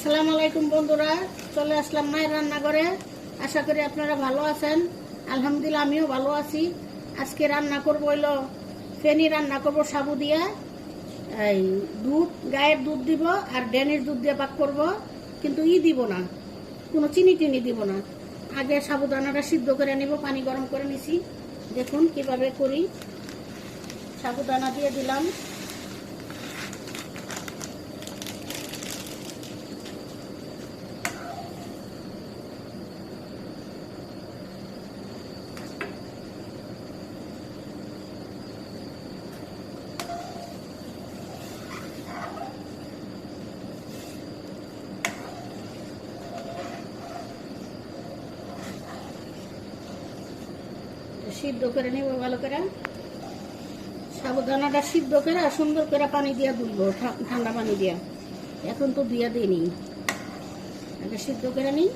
আসসালামু আলাইকুম বন্ধুরা, চলে আসলাম মায়ের রান্নাঘরে। আশা করি আপনারা ভালো আছেন। আলহামদুলিল্লাহ আমিও ভালো আছি। আজকে রান্না করব হইলো ফেনি রান্না করব সাবু দিয়া। এই দুধ, গায়ের দুধ দিব আর ড্যানির দুধ দিয়ে পাক করব, কিন্তু দিব না, কোনো চিনি টিনি দিব না। আগে সাবুদানাটা সিদ্ধ করে নিব, পানি গরম করে নিছি। দেখুন কিভাবে করি। সাবুদানা দিয়ে দিলাম, সিদ্ধ করে নেব ভালো করে। সাবুদানাটা সিদ্ধ করে সুন্দর করে পানি দিয়ে ধুইব, ঠান্ডা পানি দিয়া। এখন তো দিয়ে দিইনি, আগে সিদ্ধ করে নিই,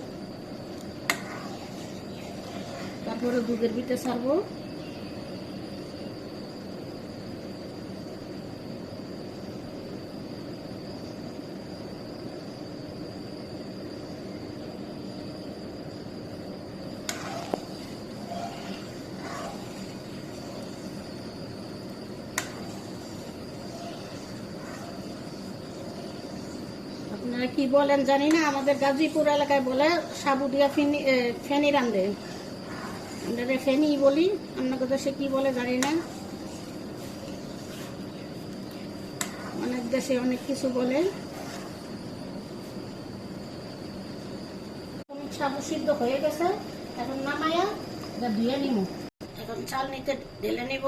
তারপরে দুধের ভিতরে ছাড়বো। আপনারা কি বলেন জানি না, আমাদের গাজীপুর এলাকায় বলে সাবু দিয়া ফেনি রান্ধে, আমরা ফেনি বলি, আপনাদের দেশে কি বলে জানি না। অনেক দেশে অনেক কিছু বলে। সাবু সিদ্ধ হয়ে গেছে, এখন নামায়া এটা ধুয়ে নিব। এখন চাল নিতে ঢেলে নিব।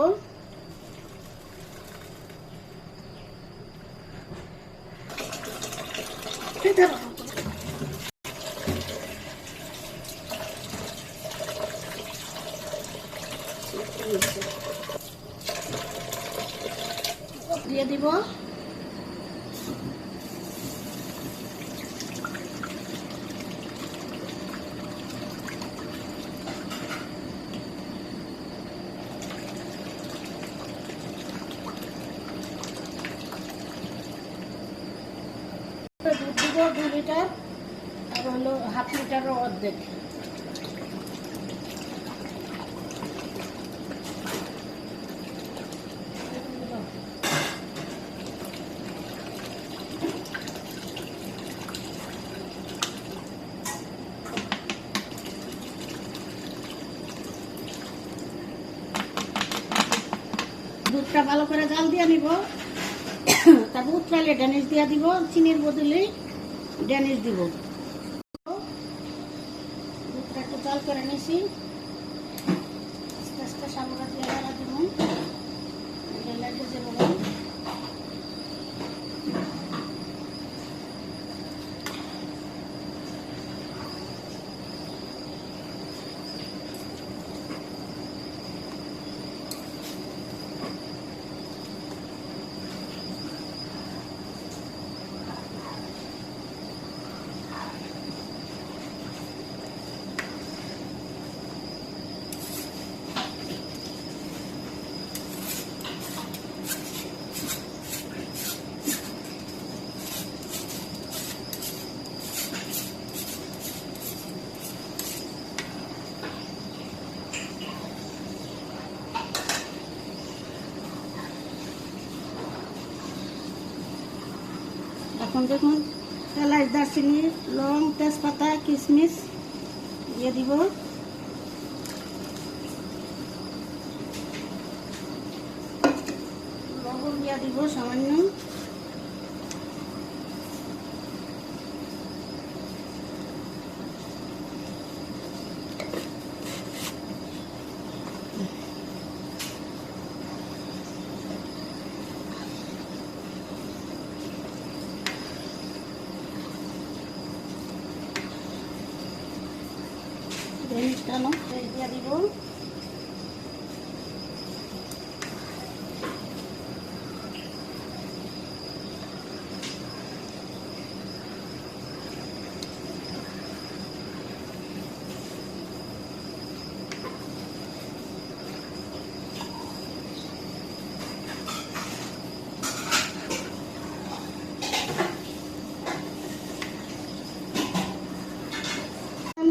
দিয়ে দিব দুধ দিব 2 লিটার, আর হলো হাফ লিটারও অর্ধেক। দুধটা ভালো করে জাল দিয়ে নিব, তারপর উতরাইলে ড্যানিশ দিয়ে দিব, চিনির বদলে ড্যানিশ দিব। দুধটা একটু জাল করে নিছি, আস্তে আস্তে সাবুটা দিয়ে ঢালা দিব, ঢেলে দেবো। এখন দেখুন এলাচ, দারচিনি, লং, তেজপাতা, কিশমিশ দিয়ে দিব। লবণ দিয়ে দিব সামান্য। মিষ্টানো দিয়ে দিব।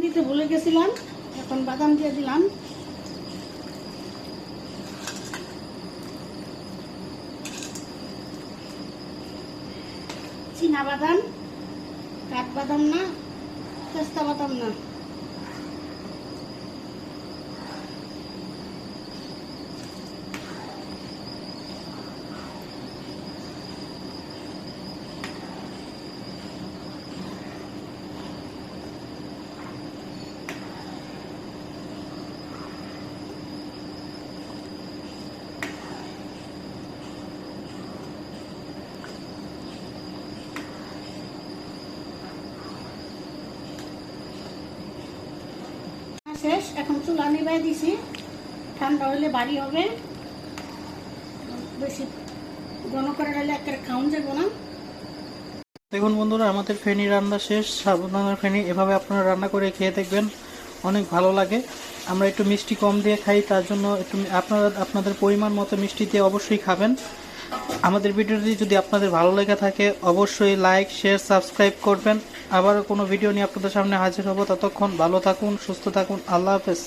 দিতে ভুলে গেছিলাম, এখন বাদাম দিয়ে দিলাম। চীনা বাদাম, কাঠবাদাম না, পেস্তা বাদাম না। শেষ, এখন চুলা নিভাই দিছি, ঠান্ডা হলে ভারী হবে, বেশি ঘন করে রাখলে একটা খাওয়া যাবে না। দেখুন বন্ধুরা, আমাদের ফেনি রান্না শেষ। সাবুদানার ফেনি এভাবে আপনারা রান্না করে খেয়ে দেখবেন, অনেক ভালো লাগে। আমরা একটু মিষ্টি কম দিয়ে খাই, তার জন্য একটু আপনারা আপনাদের পরিমাণ মতো মিষ্টি দিয়ে অবশ্যই খাবেন। আমাদের ভিডিওটি যদি আপনাদের ভালো লেগে থাকে অবশ্যই লাইক, শেয়ার, সাবস্ক্রাইব করবেন। আবারও কোনো ভিডিও নিয়ে আপনাদের সামনে হাজির হব। ততক্ষণ ভালো থাকুন, সুস্থ থাকুন। আল্লাহ হাফেজ।